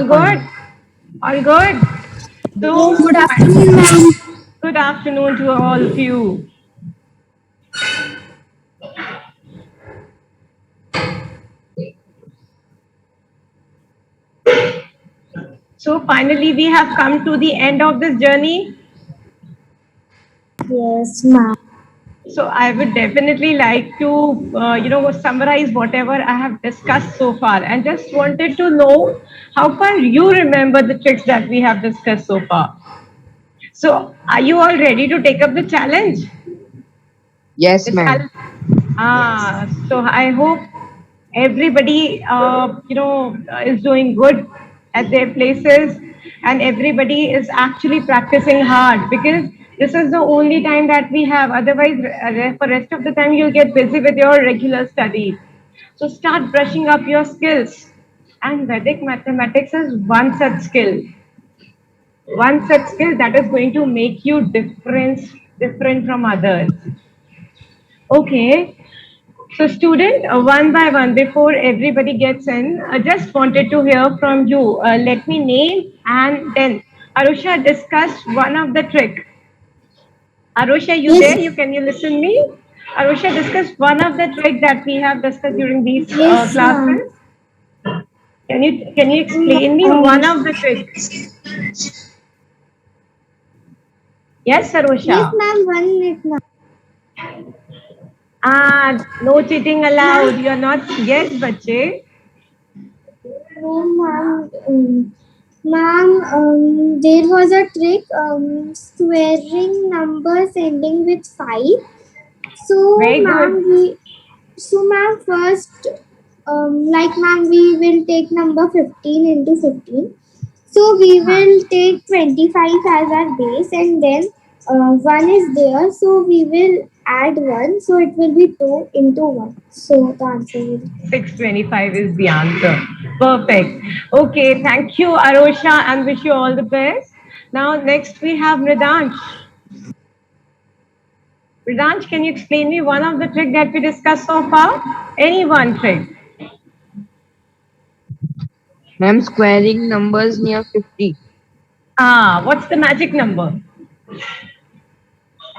good? All good? So, Good afternoon, ma'am. good afternoon to all of you. So, finally, we have come to the end of this journey. Yes, ma'am. So, I would definitely like to, summarize whatever I have discussed so far and just wanted to know how far you remember the tricks that we have discussed so far. So, are you all ready to take up the challenge? Yes, The ma'am. challenge. So I hope everybody, is doing good at their places, and everybody is actually practicing hard because this is the only time that we have. Otherwise, for rest of the time, you'll get busy with your regular studies. So start brushing up your skills. And Vedic mathematics is one such skill that is going to make you different from others. Okay, so, student, one by one, before everybody gets in, I just wanted to hear from you. Let me name and then Arusha discuss one of the trick. Arusha, you Yes, there? You listen me? Arusha discuss one of the trick that we have discussed during these yes, ma'am. classes. Can you explain me Um, one of the trick? Yes, yes, Arusha. ma'am. 1 minute, ma'am. No cheating allowed. Ma'am, You are not. Yes, bache. no, ma'am. Ma'am, there was a trick. Swearing numbers ending with 5. So, Very good. ma'am, first, ma'am, we will take number 15 into 15. So we Huh. will take 25 as our base, and then 1 is there, so we will add 1, so it will be 2 into 1. So the answer will be 625 is the answer. Perfect. Okay, thank you, Arosha, and wish you all the best. Now, next we have Mridansh. Mridansh, can you explain me one of the trick that we discussed so far? Any one trick. Ma'am, squaring numbers near 50. What's the magic number?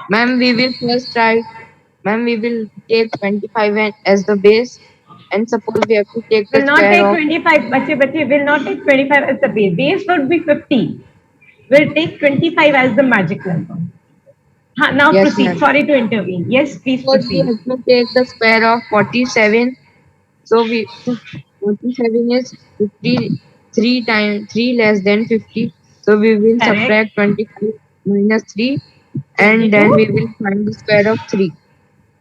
Ma'am, we will first try. Ma'am, we will take 25 as the base, and suppose we have to take the Will not square take of. 25, bache, will not take 25 as the base. Base would be 50. We'll take 25 as the magic number. Now Yes, proceed. ma'am. Sorry to intervene. Yes, please Suppose we proceed. have to take the square of 47. So 47 is 53 times 3 less than 50. So we will Correct. subtract 25 minus 3, and then 22. we will find the square of 3.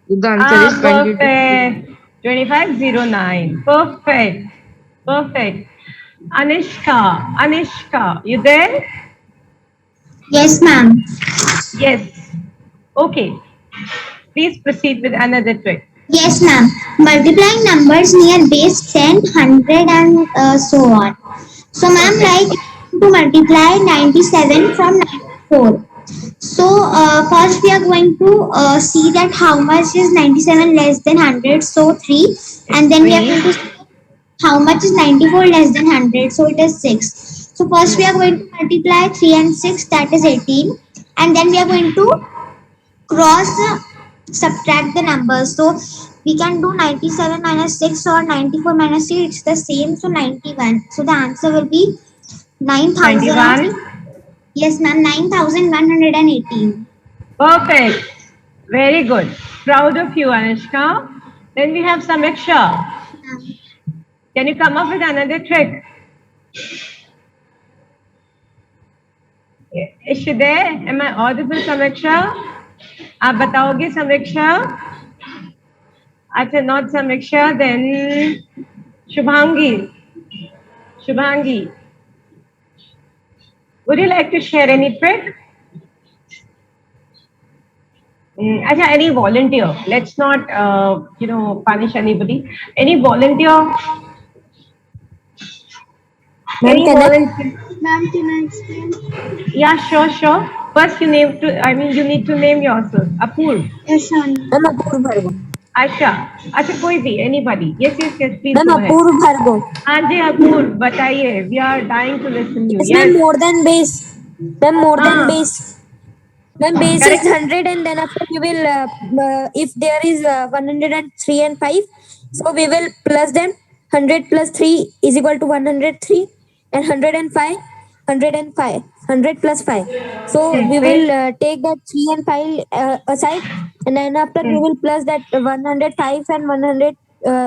So the answer is 22. Perfect. 2509. Perfect. Perfect. Anishka, you there? yes, ma'am. Yes. Okay. Please proceed with another trick. Yes, ma'am. Multiplying numbers near base 10, 100, and so on. So, ma'am, Perfect. like to multiply 97 from 94. So first we are going to see that how much is 97 less than 100. So 3, and then we are 3. going to see how much is 94 less than 100. So it is 6. So first we are going to multiply 3 and 6, that is 18, and then we are going to cross subtract the numbers. So we can do 97 minus 6 or 94 minus 3. It's the same. So 91. So the answer will be 9,000. 91. Yes, ma'am. 9,118. Perfect. Very good. Proud of you, Anishka. Then we have Samiksha. Can you come up with another trick? Is she there? Am I audible, Samiksha? आप बताओगे समीक्षा? अच्छा, not Samiksha, then Shubhangi. Shubhangi, would you like to share any trick? Acha, any volunteer? Let's not, punish anybody. Any volunteer? Ma'am, Any can I? volunteer? Ma'am, can I explain? Yeah, sure. First, you need to name yourself. Apur. Yes, Shani. Ma'am, Apurva. अच्छा अच्छा, कोई भी, anybody. Yes, yes, yes, please ma'am go ahead. अपूर्व भार्गव. हाँ जी अपूर्व, बताइए. We are dying to listen you. Yes ma'am, Yes. more than base. Ma'am, more than हाँ, base. Ma'am, base is correct. 100 and then after we will, if there is 103 and 5, so we will plus them. 100 plus 3 is equal to 103 and 105, 105, 100 plus 5. So we Right. will take that 3 and 5 aside, and then after we will plus that 105 and 100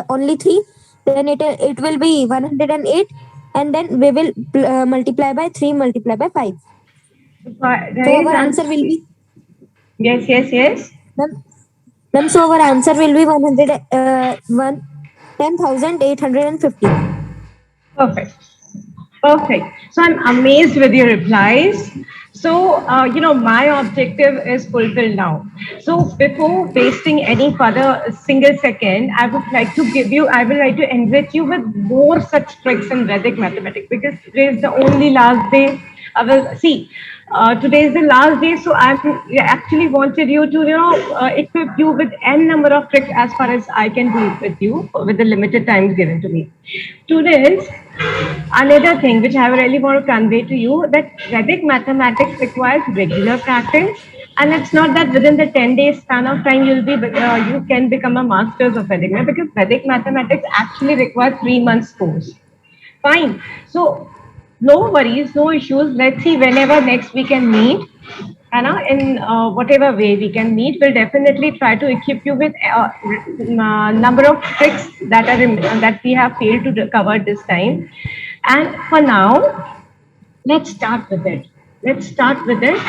only 3. Then it will be 108, and then we will multiply by 3 multiply by 5. So Guys, our answer will be, yes, yes, yes. ma'am, ma'am, so our answer will be 10,850. Perfect. Perfect. So I'm amazed with your replies. So, my objective is fulfilled now. So before wasting any further single second, I would like to enrich you with more such tricks in Vedic mathematics, because today is the only last day. Today is the last day, so I actually wanted you to, equip you with n number of tricks as far as I can do it with you with the limited time given to me. Students, another thing which I really want to convey to you, that Vedic mathematics requires regular practice, and it's not that within the 10 days span of time you can become a masters of Vedic math, because Vedic mathematics actually requires 3 months course. Fine. So no worries, no issues. Let's see whenever next we can meet. In whatever way we can meet, we'll definitely try to equip you with number of tricks that we have failed to cover this time. And for now, let's start with it. Let's start with it.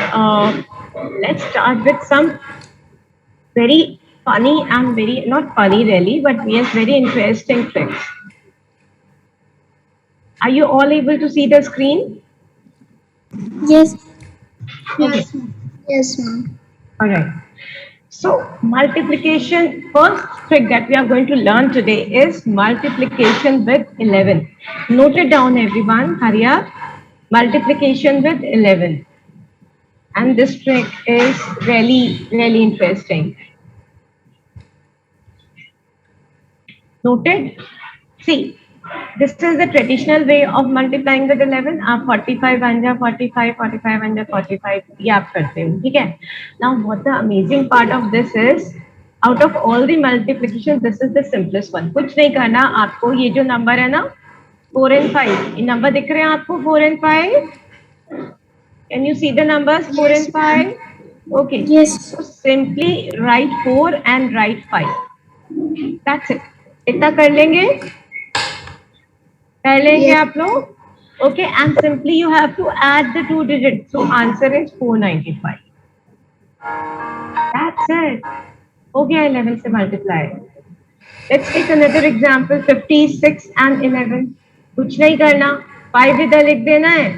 Let's start with some very funny and very not funny really, but yes, very interesting tricks. Are you all able to see the screen? Yes. Okay. Yes, ma'am. All right. So multiplication, first trick that we are going to learn today is multiplication with 11. Note it down everyone, hurry up. Multiplication with 11. And this trick is really, really interesting. Noted? See, this is the traditional way of multiplying with 11. आप 45 बन जा 45, 45 बन जा 45, ये आप करते हो, ठीक है? Now, what the amazing part of this is, out of all the multiplications, this is the simplest one. कुछ नहीं करना आपको, ये जो नंबर है ना 4 and 5, ये नंबर दिख रहे हैं आपको 4 and 5? Can you see the numbers 4 and 5? Okay. Yes. So simply write 4 and write 5. That's it. इतना कर लेंगे? कर लेंगे Yes. आप लोग? Okay, and simply you have to add the 2 digits. So answer is 495. That's it. हो गया 11 से multiply. Let's take another example. 56 and 11. कुछ नहीं करना. 5 इधर लिख देना है.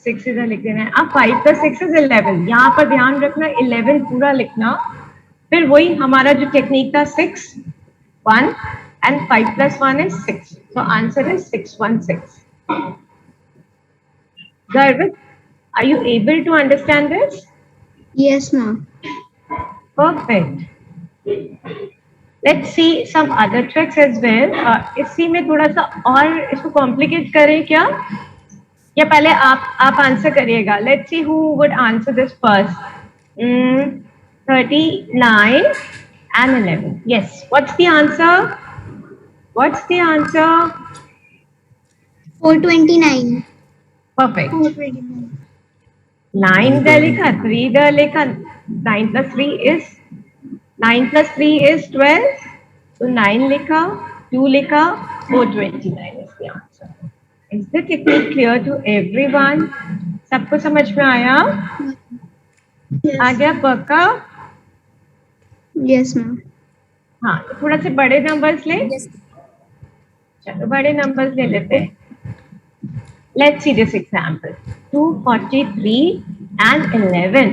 6 इधर लिख देना है. अब 5 plus 6 is 11. यहाँ पर ध्यान रखना 11 पूरा लिखना. फिर वही हमारा जो टेक्निक था 6, 1 and 5 plus 1 is 6. So answer is 616. Garvit, are you able to understand this? Yes, ma'am. Perfect. Let's see some other tricks as well. इसी में थोड़ा सा और इसको complicate करें क्या? या पहले आप आंसर करिएगा. Let's see who would answer this first. 39 and 11. Yes. What's the answer? What's the answer? 429. Perfect. 429. 9 the लिखा, 3 the लिखा. 9 plus 3 is 12. So 9 लिखा, 2 लिखा, 429 is the answer. Is the technique clear to everyone? सबको समझ में आया? आ गया पक्का? Yes, ma'am. हाँ, तो थोड़ा से बड़े नंबर्स ले. Yes. चलो बड़े नंबर्स ले लेते हैं. Let's see this example. 243 and 11.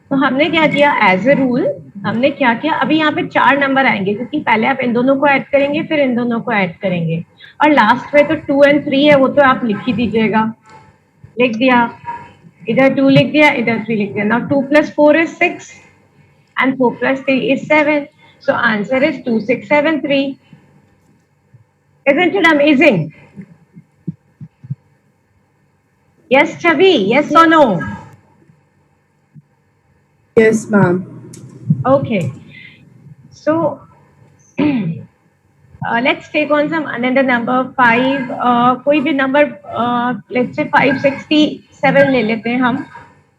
तो हमने क्या किया एज ए रूल, हमने क्या किया, अभी यहाँ पे 4 नंबर आएंगे क्योंकि पहले आप इन दोनों को ऐड करेंगे फिर इन दोनों को ऐड करेंगे, और लास्ट में तो 2 and 3 है, वो तो आप लिख ही दीजिएगा. लिख दिया, इधर 2 लिख दिया, इधर 3 लिख दिया. Now 2 plus 4 is 6 and 4 plus 3 is 7. So answer is 2673. Isn't it amazing? Yes, Chavi, yes or no? Yes, ma'am. Okay. So let's take on some another number 5. कोई भी number let's say 567 ले लेते हैं हम.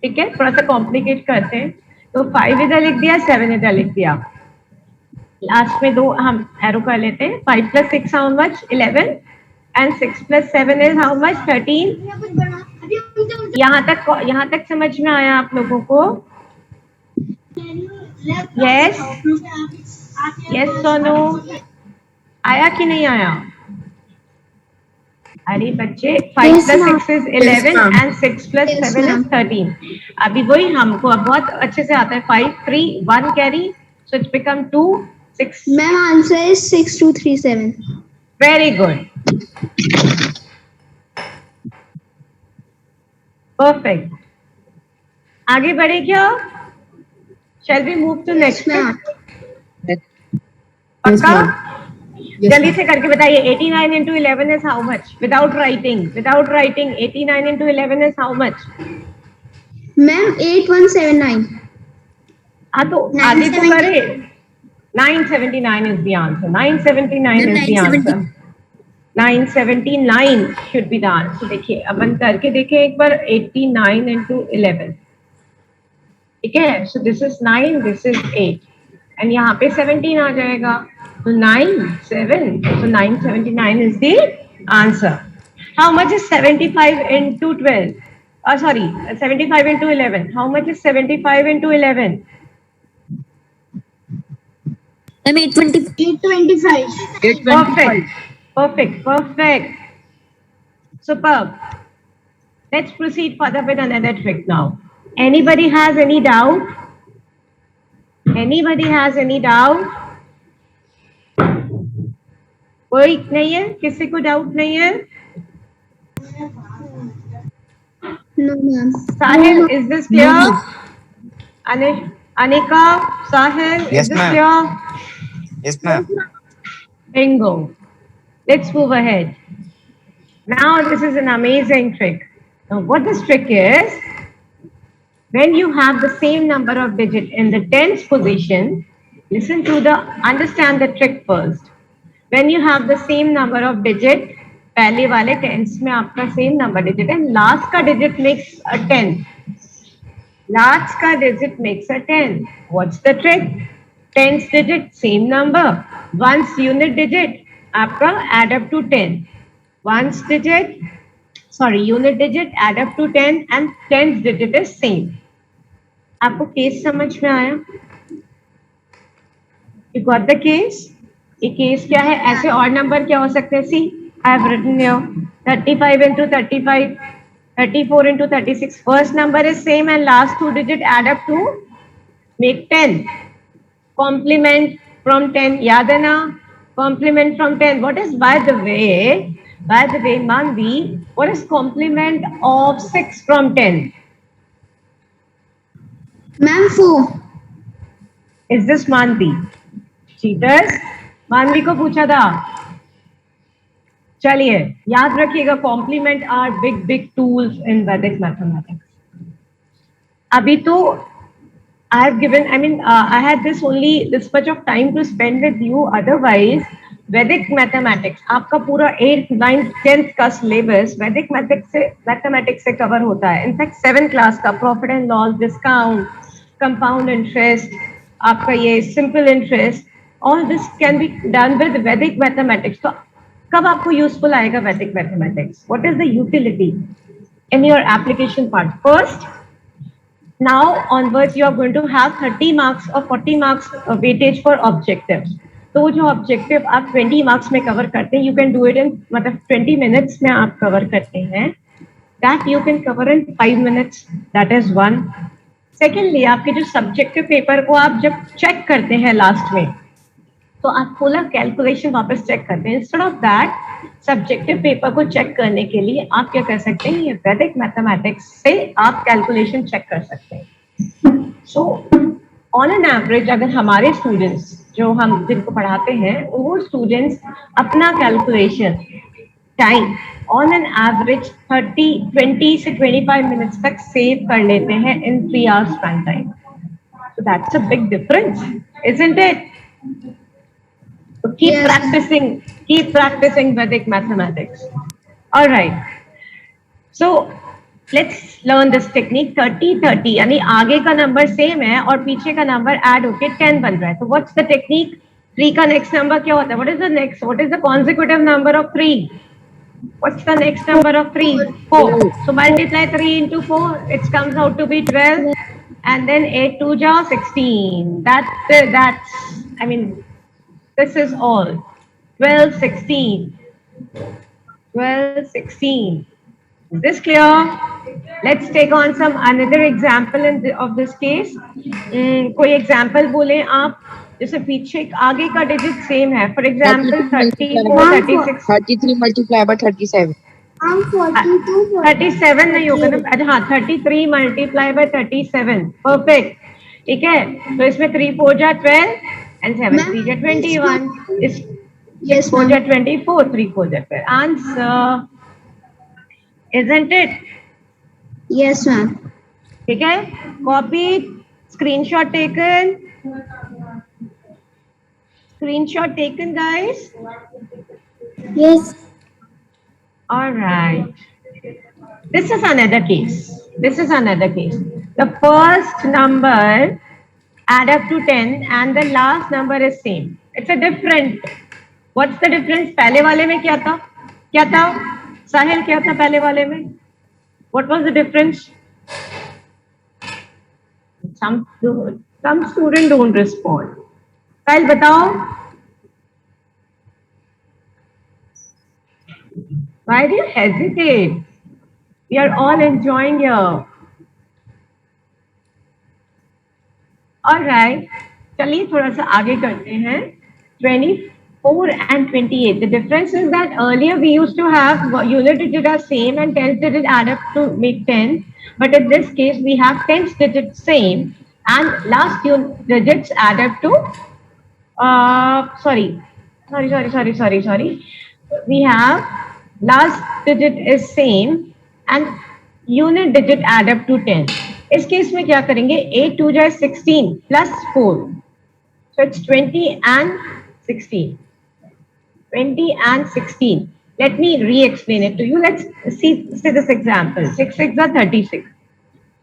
ठीक है, थोड़ा सा कॉम्प्लिकेट करते हैं. तो 5 इधर लिख दिया, 7 इधर लिख दिया. लास्ट में 2 हम एरो कर लेते हैं. 5 plus 6 how much? 11 and 6 plus 7 is how much? 13. यहाँ तक समझ में आया आप लोगों को? Yes, yes or no? आया कि नहीं आया? अरे बच्चे 5 Yes, plus ma'am. 6 is 11 Yes, ma'am. and 6 plus Yes, 7 is ma'am. 13. अभी वही हमको अब बहुत अच्छे से आता है. 5 3 1 carry, so it's become 2 6. Ma'am, answer is 6237. Very good. Perfect. आगे बढ़े क्या? Shall we move to next? Ma'am. Yes, पक्का? ma'am. Yes, जल्दी ma'am. से करके बताइए. 89 into 11 is how much? Without writing. 89 into 11 is how much? Ma'am, 8179. हाँ तो आगे तो करे. 979 is the answer. 979 is the answer. 979 should be the answer. देखिए अपन करके देखें एक बार. 89 into 11. ठीक है. So this is 9, this is 8. And यहाँ पे 17 आ जाएगा. So 9, 7. So 979 is the answer. How much is 75 into 12? Sorry, 75 into 11. How much is 75 into 11? I'm 820. 825. Perfect. Superb. Let's proceed further with another trick now. Anybody has any doubt? कोई नहीं है? किसी को doubt नहीं है? No, ma'am. Sahil, is this clear? Anika, Sahil, Yes, is this ma'am. clear? Yes, ma'am. Bingo. Let's move ahead. Now this is an amazing trick. Now what this trick is, when you have the same number of digit in the tens position, understand the trick first. When you have the same number of digit, पहले वाले tens में आपका same number digit है, last का digit makes a 10. Last का digit makes a 10. What's the trick? Tens digit, same number. Ones unit digit, आपका add up to 10. Unit digit add up to 10 and tens digit is same. आपको case समझ में आया? You got the case? ये case क्या है? ऐसे और नंबर क्या हो सकते हैं? See, I have written here 35 into 35, 34 into 36. First number is same and last two digit add up to make 10. Complement from 10, याद है ना? Complement from 10. What is, by the way, Manvi, what is complement of 6 from 10? Ma'am, 4. Is this Manvi? Cheaters? Manvi को पूछा था. चलिए याद रखिएगा, complement are big tools in Vedic mathematics. अभी तो I have given, I had this much of time to spend with you. Otherwise, Vedic mathematics, आपका पूरा 8th, 9th, 10th का syllabus Vedic mathematics से cover होता है. In fact, 7 class का profit and loss, discount, compound interest, आपका ये simple interest, all this can be done with Vedic mathematics. तो कब आपको useful आएगा Vedic mathematics? What is the utility in your application part? First, now onwards you are going to have 30 marks or 40 marks weightage for objectives. तो जो objective आप 20 marks में cover करते हैं, you can do it in 20 minutes में आप cover करते हैं. That you can cover in 5 minutes. That is one. Secondly, आपके जो subjective paper को आप जब check करते हैं last में, तो आप पूरा कैलकुलेशन वापस चेक करते हैं. Instead of that subjective paper को चेक करने के लिए आप क्या कर सकते हैं, ये वैदिक मैथमेटिक्स से आप कैलकुलेशन चेक कर सकते हैं. सो ऑन एन एवरेज अगर हमारे स्टूडेंट्स जो हम जिनको पढ़ाते हैं वो स्टूडेंट्स अपना calculation time on an average 20 से 25 मिनट्स तक सेव कर लेते हैं इन 3 hours run time. So that's a big difference, isn't it? So keep practicing Vedic mathematics. All right. So let's learn this technique 30-30 यानी आगे का नंबर सेम है और पीछे का नंबर ऐड होके 10 बन रहा है. तो what's the technique? 3 का नेक्स्ट नंबर क्या होता है? What is the next? What is the consecutive number of 3? What's the next number of 3? 4. So multiply 3 into 4. It comes out to be 12. And then 8 2 ja 16. That's I mean this is all. 12 16. 12 16. Is this clear? Let's take on some another example of this case. कोई example बोले आप जैसे पीछे आगे का digit same है. For example 34 36 33 multiplied by 37. 37 नहीं होगा ना. अच्छा हाँ 33 multiplied by 37. Perfect. ठीक है. तो इसमें 3 4 जा 12 and 7 3 जा 21. इस 4 जा 24 3 4 जा 12. Answer. Isn't it? Yes, ma'am. ठीक है. Copy. Screenshot taken. Screenshot taken, guys. Yes. All right. This is another case. This is another case. The first number add up to 10 and the last number is same. It's a different. What's the difference? पहले वाले में क्या था? क्या था? साहिल क्या था पहले वाले में? What was the difference? Some student don't respond. साहिल बताओ. Why do you hesitate? We are all enjoying here. All right. चलिए थोड़ा सा आगे करते हैं. 24 and 28. The difference is that earlier we used to have unit digit are same and tens digit add up to make 10. But in this case, we have tens digit same and last digits add up to, sorry. We have last digit is same and unit digit add up to 10. इस case में क्या करेंगे? 8 2 जा 16 plus 4. So it's 20 and 16. 20 and 16. Let me re-explain it to you. Let's see this example. 6 6 are 36.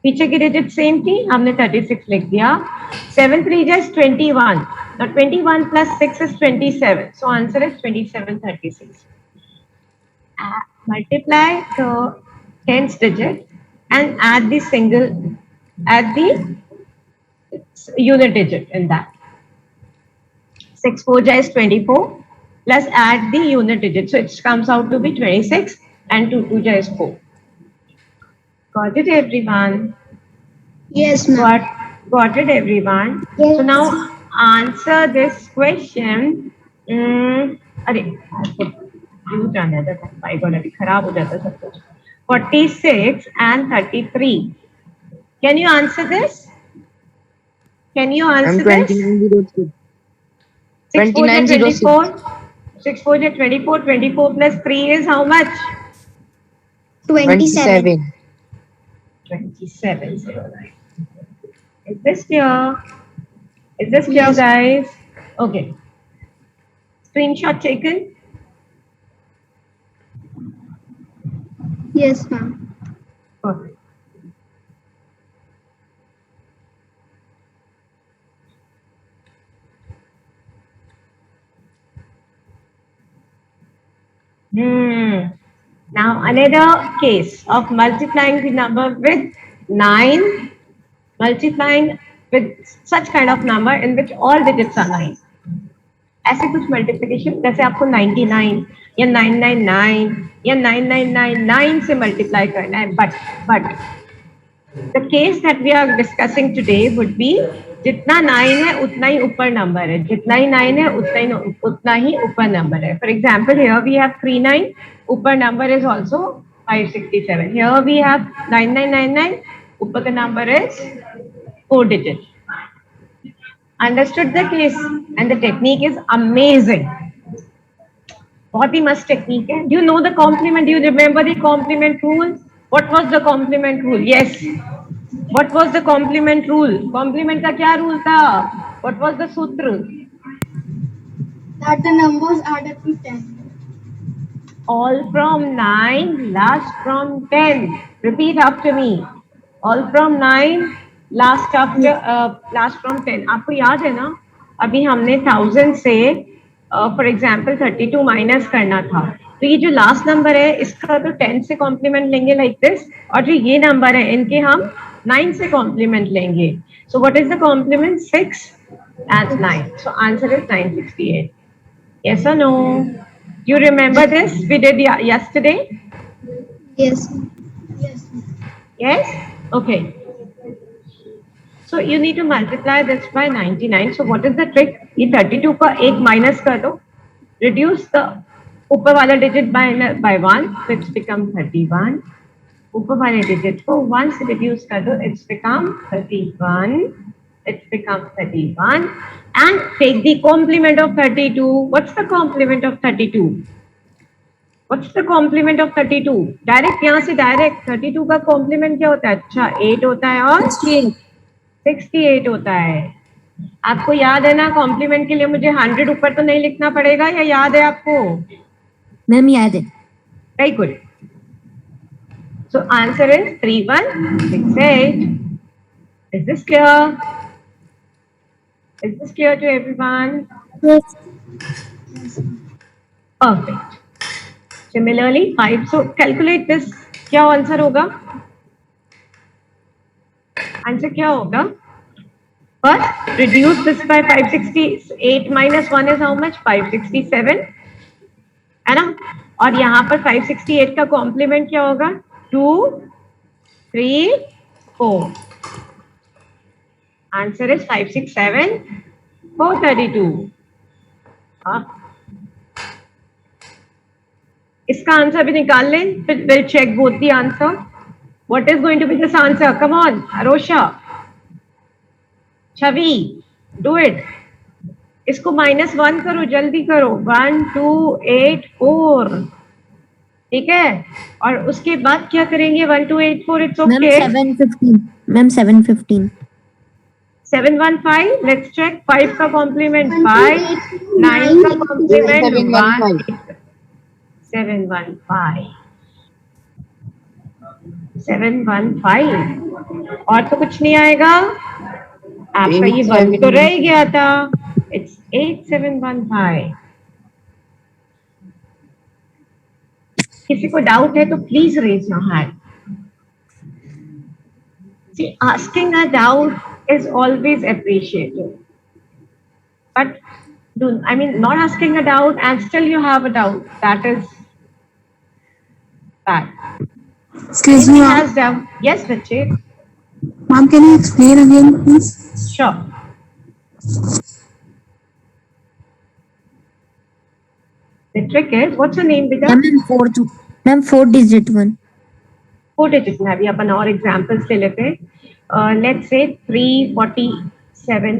पीछे की digit same थी, हमने 36 लिख दिया. 7 3 is 21. Now 21 plus 6 is 27. So answer is 27 36. Multiply the tens digit and add the unit digit in that. 6 4 is 24 plus add the unit digit. So it comes out to be 26 and 2 2 is 4. Got it, everyone? Yes, ma'am. Got it, everyone? Yes. So now answer this question. अरे use another one. My God, अभी खराब हो जाता सब कुछ. 46 and 33. Can you answer this? Can you I'm answer this? 2906. 6 4 is 2906. 24. 6 4 is 24. 24 plus 3 is how much? 27. 27. Is this clear? Is this clear, Yes. guys? Okay. Screenshot taken? Yes, ma'am. Perfect. Now another case of multiplying the number with 9, multiplying with such kind of number in which all digits are 9. ऐसे कुछ multiplication जैसे आपको 99 या 999 या 9999 से multiply करना है, but the case that we are discussing today would be जितना 9 है उतना ही ऊपर नंबर है, जितना ही 9 है उतना ही ऊपर नंबर है. For example, here we have 39, ऊपर number is also 567. Here we have 9999, ऊपर का number is 4 digits. Understood the case, and the technique is amazing. बहुत ही मस्त टेक्निक है. Do you know the complement? Do you remember the complement rule? What was the complement rule? Yes. What was the complement rule? Complement का क्या rule था? What was the सूत्र? That the numbers add up to 10. All from 9, last from 10. Repeat after me. All from 9, last from 10. आपको याद है ना? अभी हमने 1000 से फॉर एग्जाम्पल 32 माइनस करना था. तो ये जो लास्ट नंबर है इसका तो 10 से कॉम्प्लीमेंट लेंगे लाइक दिस, और जो ये नंबर है इनके हम 9 से कॉम्प्लीमेंट लेंगे. So what is the complement? 6 and 9. So answer is 968. Yes or no? You remember this? We did yesterday? Yes. Yes. Yes? Okay. So you need to multiply this by 99. So what is the trick? ये 32 का एक minus कर दो. Reduce the ऊपर वाला digit by 1, so it's become 31. ऊपर वाले digit को 1 से reduce कर दो, it's become 31. It's become 31. And take the complement of 32. What's the complement of 32? What's the complement of 32? Direct यहाँ से डायरेक्ट 32 का complement क्या होता है? अच्छा 8 होता है और 68 होता है. आपको याद है ना, कॉम्प्लीमेंट के लिए मुझे 100 ऊपर तो नहीं लिखना पड़ेगा, या याद है आपको? मैम याद है. Very good. So answer is 3168. Is this clear? Is this clear to everyone? Yes. Perfect. Similarly, 5. So calculate this. क्या आंसर होगा? आंसर क्या होगा? First, reduce this by 568 minus 1 is how much? 567. है ना? और यहाँ पर 568 का कॉम्प्लीमेंट क्या होगा? 2, 3, 4. Answer is 567, 432. हाँ. इसका आंसर भी निकाल लें. We'll check both the answer. What is going to be this answer? Come on, Arosha, Chavi, do it. इसको -1 करो, जल्दी करो. 1, 2, 8, 4. ठीक है. और उसके बाद क्या करेंगे? 1, 2, 8, 4. It's ma'am okay. 715. Ma'am 715. 715. Let's check. 5 का कॉम्प्लीमेंट 5, 9 का कॉम्प्लीमेंट 1, 715. 715. और तो कुछ नहीं आएगा. आपका ये 1 तो रह गया था. It's 8715. किसी को डाउट है तो please raise your hand. See, asking a doubt is always appreciated. But not asking a doubt and still you have a doubt, that is bad. Excuse me, Anyone ma'am. has doubt? Yes, Bache. Ma'am, can you explain again, please? Sure. The trick is, what's your name, Beta? Ma'am 4 digit one. 4 digit में. अभी अपन और examples ले लेते हैं. Let's say 347.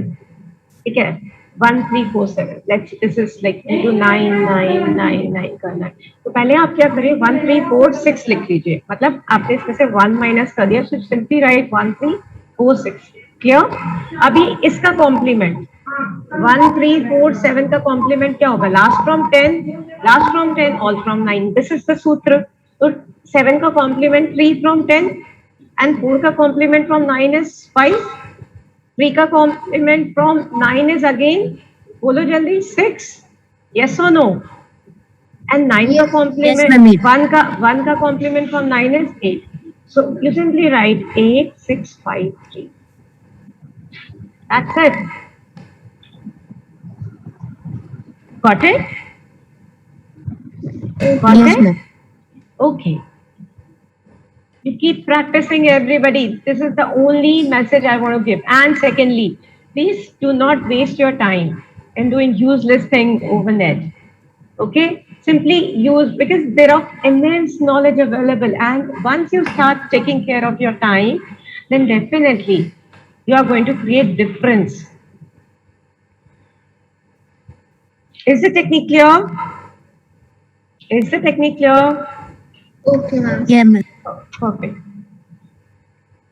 ठीक है. 1347. This is like into 9999 करना है. तो पहले आप क्या करिए? 1346 लिख लीजिए. मतलब आपने इसमें से 1 माइनस कर दिया, so simply write 1346. क्लियर? अभी इसका कॉम्प्लीमेंट 1347 का कॉम्प्लीमेंट क्या होगा? Last from 10, all from 9. This is the सूत्र. तो 7 का कॉम्प्लीमेंट 3 फ्रॉम 10 and 4 का कॉम्प्लीमेंट फ्रॉम 9 is 5. 3 का कॉम्प्लीमेंट फ्रॉम 9 is again, बोलो जल्दी, 6. yes or no? And 9 का कॉम्प्लीमेंट 1 का complement from 9 is 8. So you simply write 8653. That's it. Got it? Got Yes, it? ma'am. Okay. You keep practicing, everybody. This is the only message I want to give. And secondly, please do not waste your time in doing useless things over net. Okay? Simply use, because there are immense knowledge available, and once you start taking care of your time, then definitely you are going to create difference Is the technique clear? Is the technique clear? Okay, ma'am. Yeah, ma'am. Perfect.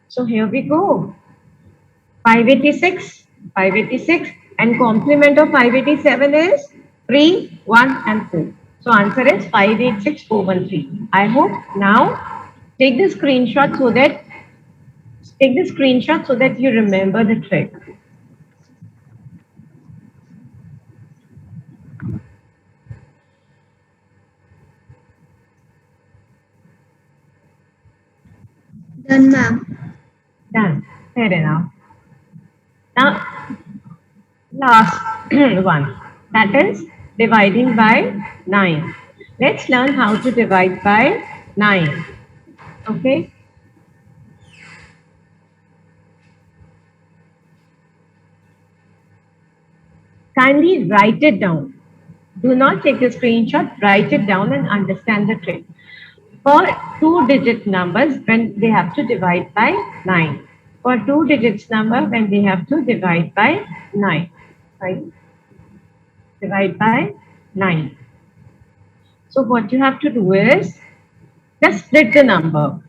So here we go. 586, 586, and complement of 587 is 3, 1 and 4. So answer is 586413. I hope now take the screenshot so that you remember the trick. Done, ma'am. Done. Fair enough. Now last one, that is dividing by 9. Let's learn how to divide by 9. Okay. Kindly write it down. Do not take a screenshot, write it down and understand the trick. For 2-digit numbers when they have to divide by 9. For 2 digits number when they have to divide by 9. Right? Divide by 9. So what you have to do is just split the number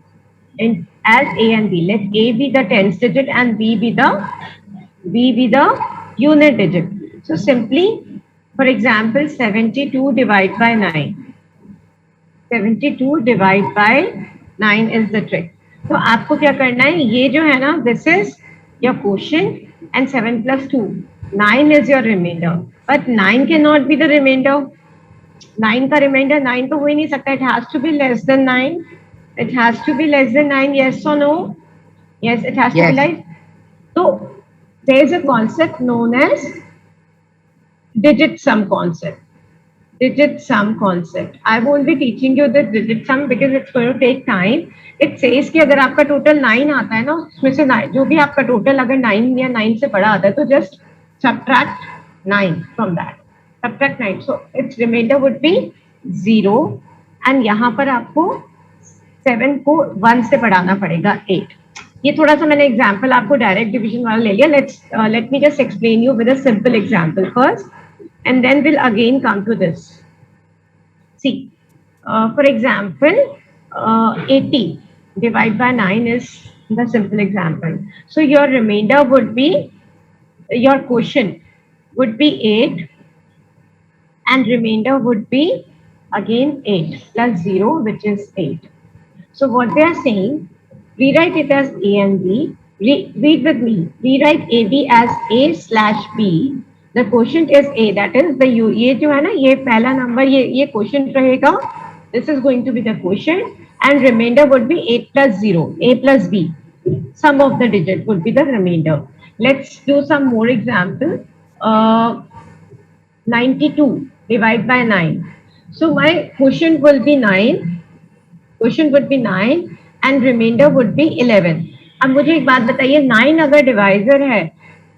in as A and B. Let A be the tens digit and B be the unit digit. So simply, for example, 72 divide by 9. 72 divide by 9 is the trick. तो आपको क्या करना है, ये जो है ना, this is your quotient and 7 plus 2. 9 is your remainder. But 9 cannot be the remainder. 9 का remainder 9 तो हो ही नहीं सकता. It has to be less than 9. It has to be less than 9. Yes or no? Yes, it has to Yes. be like. So there is a concept known as digit sum concept. Digit sum concept. I won't be teaching you the digit sum because it's going to take time. It says कि अगर आपका total 9 आता है ना, उसमें से जो भी आपका टोटल अगर 9 या 9 से बड़ा आता है तो just subtract 9 from that. Subtract 9. So its remainder would be 0 and यहाँ पर आपको 7 को 1 से बढ़ाना पड़ेगा 8. ये थोड़ा सा मैंने एग्जाम्पल आपको डायरेक्ट डिविजन वाला ले लिया. Let me just explain you with a simple example first. And then we'll again come to this. See, for example, 80 divided by 9 is the simple example. So your remainder would be, your quotient would be 8 and remainder would be again 8 plus 0, which is 8. So what they are saying, rewrite it as A and B. Read with me. Rewrite AB as A slash B. The quotient is A. That is the U. ये जो है ना, ये पहला number, ये quotient रहेगा. This is going to be the quotient and remainder would be 8 plus 0. A plus B. Sum of the digit would be the remainder. Let's do some more example. 92 divided by 9. So my quotient will be 9. Quotient would be 9 and remainder would be 11. अब मुझे एक बात बताइए, 9 अगर divisor है,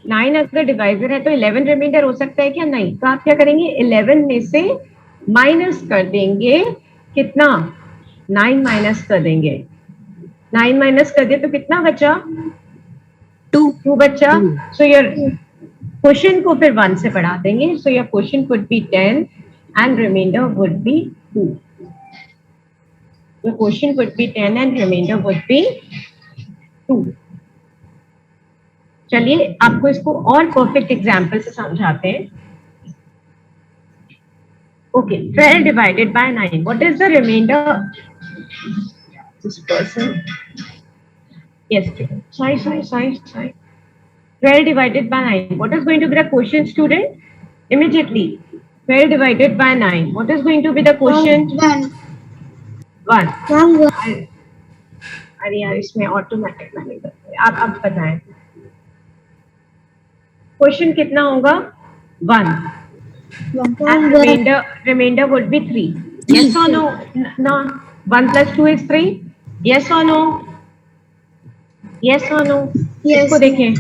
9 अगर divisor है तो 11 रिमाइंडर हो सकता है क्या? नहीं. तो आप क्या करेंगे, 11 में से माइनस कर देंगे कितना, 9 माइनस कर देंगे. 9 माइनस कर दिया तो कितना बचा, 2 बचा. सो योर क्वेश्चन को फिर 1 से बढ़ा देंगे. So your quotient would be 10 and reminder would be 2. The quotient would be 10 and remainder would be 2. चलिए आपको इसको और परफेक्ट एग्जाम्पल से समझाते हैं. Okay, 12 divided by 9. What is the remainder? This person. Yes, sorry. 12 divided by 9. What is going to be the quotient, student? Immediately. 12 divided by 9. What is going to be the quotient? 1. अरे यार, इसमें automatic मैंने आप बताएं. Question कितना होगा, 1 and remainder would be 3. Yes or no? No. 1 plus 2 is 3. Yes or no? Yes or no? Yes. इसको देखें.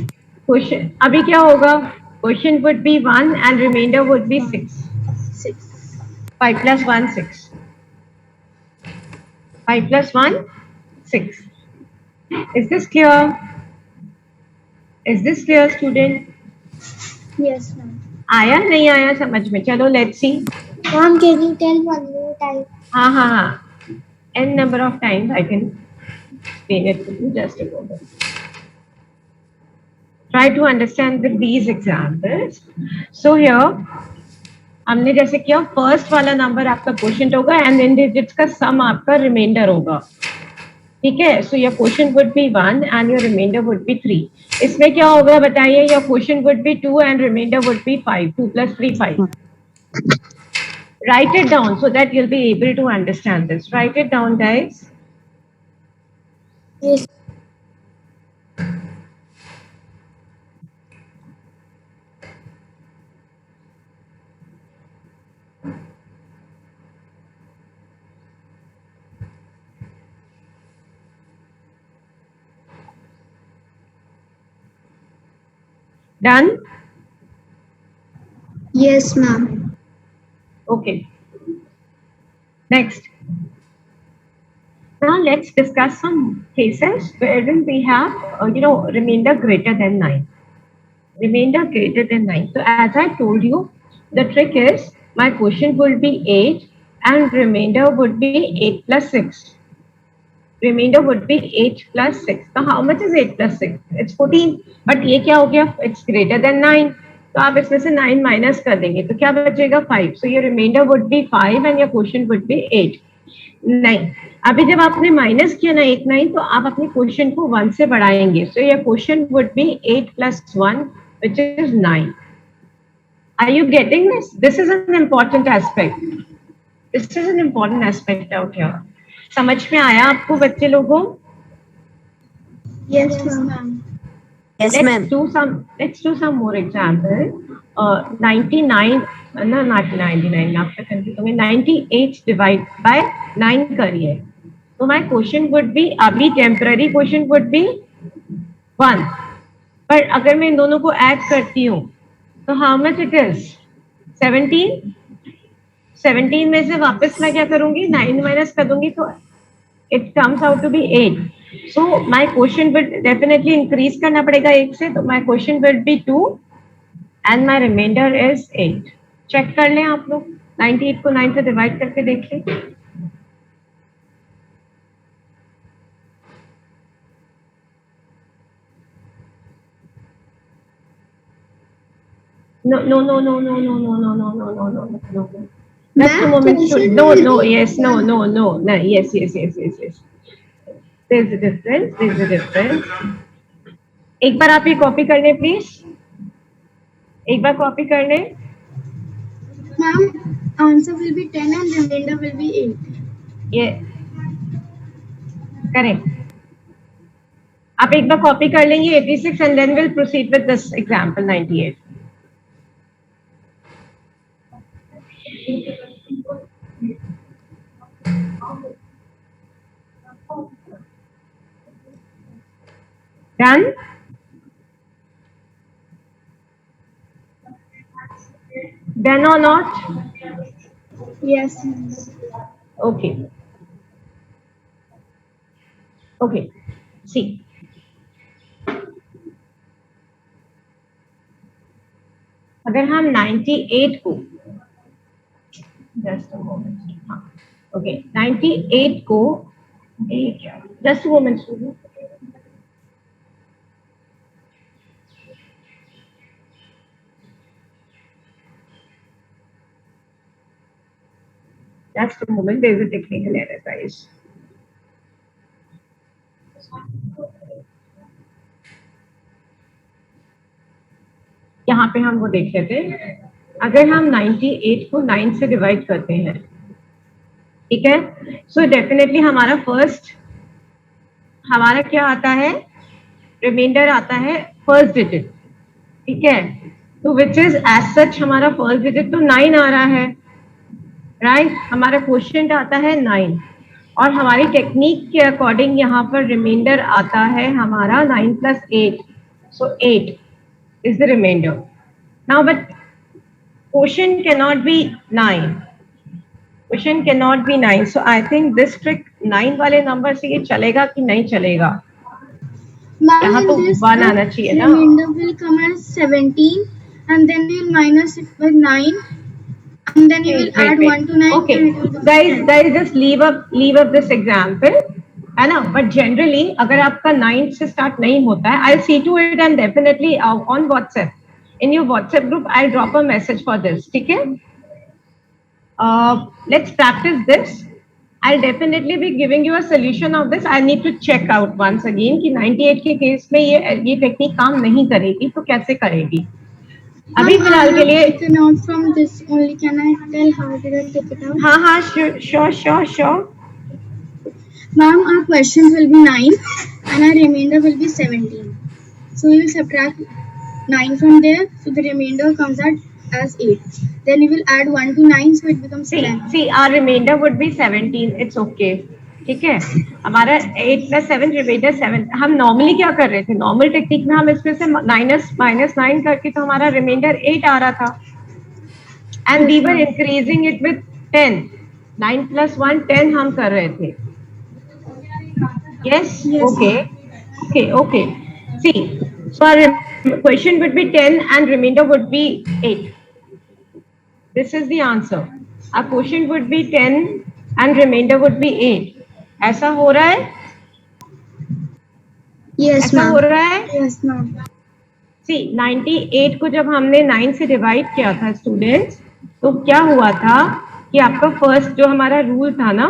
क्वेश्चन अभी क्या होगा, question would be 1 and remainder would be 6. 5 plus 1 6. 5 plus 1 6. Is this clear? Is this clear, student? Yes, ma'am. आया नहीं आया समझ में? चलो let's see. Ma'am, can you tell one more time? हाँ. N number of times I can explain it to you. Just a moment. Try to understand with these examples. So here हमने जैसे किया, फर्स्ट वाला number आपका quotient होगा and in digits का सम आपका reminder होगा. ठीक है. So your quotient would be 1 and your reminder would be 3. इसमें क्या होगा बताइए? Your quotient would be 2 and reminder would be 5. 2 + 3 5. Write it down so that you'll be able to understand this. Write it down, guys. Yes. Done? Yes, ma'am. Okay. Next. Now let's discuss some cases wherein we have, remainder greater than 9. Remainder greater than 9. So as I told you, the trick is my quotient will be 8 and remainder would be 8 plus 6. Remainder would be 8 plus 6. So how much is 8 plus 6? It's 14. But ये क्या हो गया? It's greater than 9. तो आप इसमें से 9 minus कर देंगे तो क्या बचेगा? 5. So your remainder would be 5 and your quotient would be 8. नहीं, अभी जब आपने माइनस किया ना 8 9, तो आप अपने क्वोशिएंट को 1 से बढ़ाएंगे. So your quotient would be 8 plus 1, which is 9. Are you getting this? This is an important aspect. This is an important aspect out here. समझ में आया आपको बच्चे लोगों? Yes, ma'am. Yes, ma'am. Let's do some more example. 99, no, not 99. After confusing 98 divide by 9 करिए. So my quotient would be, अभी temporary quotient would be 1. पर अगर मैं इन दोनों को add करती हूँ, तो how much it is? 17. 17 में से वापस मैं क्या करूंगी? 9 माइनस कर दूंगी तो it comes out to be 8. So my quotient will definitely increase करना पड़ेगा 1 से, तो my quotient will be 2 and my remainder is 8. Check कर लें आप लोग, 98 को 9 से डिवाइड करके देख लें. No. Just a moment. No. Yes. No. Yes. There's a difference. एक बार आप ये कॉपी कर लें प्लीज. एक बार कॉपी कर लें. Ma'am, answer will be 10 and remainder will be 8. ये करें. आप एक बार कॉपी कर लेंगे 86 and then we'll proceed with this example 98. Done? Done or not? Yes. Okay. See. अगर हम 98 को, just a moment. हाँ. Okay. 98 को, just a moment. Just a moment, there is a technical error, guys. यहाँ पे हम वो देख लेते हैं. अगर हम 98 को 9 से डिवाइड करते हैं, ठीक है, सो डेफिनेटली हमारा फर्स्ट, हमारा क्या आता है? रिमाइंडर आता है फर्स्ट डिजिट. ठीक है, तो विच इज एज सच हमारा फर्स्ट डिजिट तो 9 आ रहा है, राइट. हमारा क्वोशिएंट आता है 9 और हमारी टेक्निक के अकॉर्डिंग यहाँ पर रिमाइंडर आता है हमारा 9 + 8. सो 8 is the remainder. Now, but quotient cannot be 9. Quotient cannot be 9. So I think this trick 9 वाले नंबर से ये चलेगा कि नहीं चलेगा? यहाँ तो 1 आना चाहिए ना. Remainder will come as 17 and then we will minus it by 9, and then you will add 1 to 9. Okay, and it will become guys, 10. guys, just leave up this example, है ना? But generally, अगर आपका 9 से start नहीं होता है, I'll see to it and definitely on WhatsApp, in your WhatsApp group, I'll drop a message for this, ठीक है? Let's practice this. I'll definitely be giving you a solution of this. I need to check out once again कि 98 के case में ये technique काम नहीं करेगी, तो कैसे करेगी? अभी Ma'am, फिलहाल के I लिए have taken out from this only. Can I tell how did I take it out? हाँ हाँ sure. Ma'am, our questions will be 9 and our remainder will be 17. So we will subtract 9 from there. So the remainder comes out as 8. Then we will add 1 to 9, so it becomes 10. See, our remainder would be 17. It's okay. ठीक है, हमारा 8 + 7 reminder 7. हम normally क्या कर रहे थे? Normal technique में हम इसमें से -9 करके तो हमारा रिमाइंडर 8 आ रहा था. And we were increasing it with 10. 9 + 1 10 हम कर रहे थे. Yes. Okay. See, so our question would be 10 and remainder would be 8. This is the answer. Our quotient would be 10 and remainder would be 8. ऐसा हो रहा है? Yes, ऐसा हो ma'am. रहा है? Yes, ma'am. See, 98 को जब हमने 9 से डिवाइड किया था स्टूडेंट्स, तो क्या हुआ था कि आपका फर्स्ट जो हमारा रूल था ना,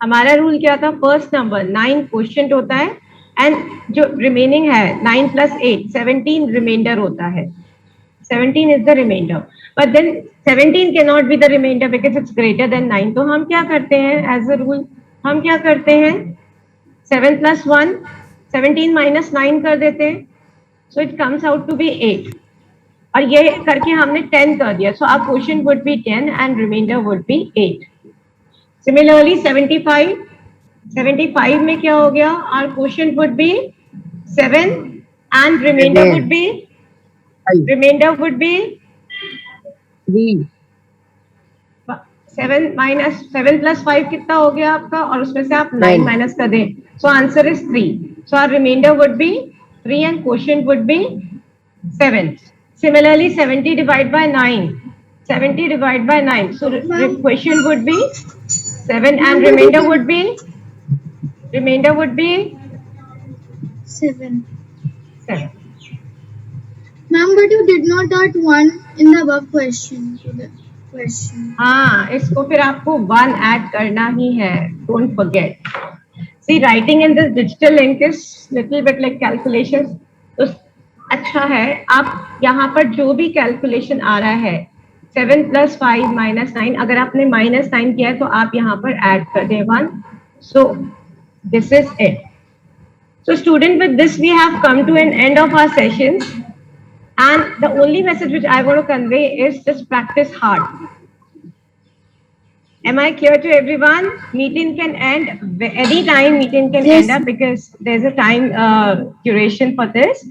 हमारा रूल क्या था? फर्स्ट नंबर 9 क्वोशिएंट होता है एंड जो रिमेनिंग है 9 + 8 17 रिमाइंडर होता है. 17 is the remainder, but then 17 cannot be the remainder because it's greater than 9. तो हम क्या करते हैं as a rule? हम क्या करते हैं? 7 + 1 17 - 9 कर देते हैं, so it comes out to be 8. और ये करके हमने 10 कर दिया, so our quotient would be 10 and remainder would be 8. Similarly 75 में क्या हो गया? Our quotient would be 7 and remainder would be 3. 7 + 5 कितना हो गया आपका? और उसमें से आप 9 माइनस कर दें, so answer is 3. So our remainder would be 3 and quotient would be 7. Similarly 70 divided by 9. 70 divided by 9. So quotient would be 7 and remainder would be 7. 7. Ma'am, but you did not add 1 in the above question to the question. हाँ, इसको फिर आपको 1 add करना ही है. Don't forget. See, writing in this digital link is little bit like calculations. तो अच्छा है, आप यहाँ पर जो भी कैलकुलेशन आ रहा है 7 + 5 - 9, अगर आपने -9 किया है तो आप यहाँ पर ऐड कर दें 1. So this is it. So student, with this we have come to an end of our session. And the only message which I want to convey is just practice hard. Am I clear to everyone? Meeting can end anytime. Meeting can end up because there's a time duration for this.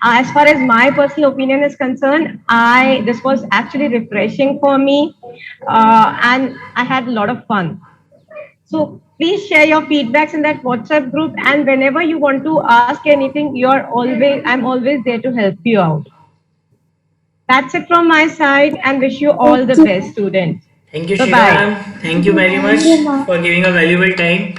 As far as my personal opinion is concerned, this was actually refreshing for me, and I had a lot of fun. So please share your feedbacks in that WhatsApp group, and whenever you want to ask anything, I'm always there to help you out. That's it from my side, and wish you all the best, students. Thank you, Bye-bye. Shira ma'am. Thank you very much for giving a valuable time.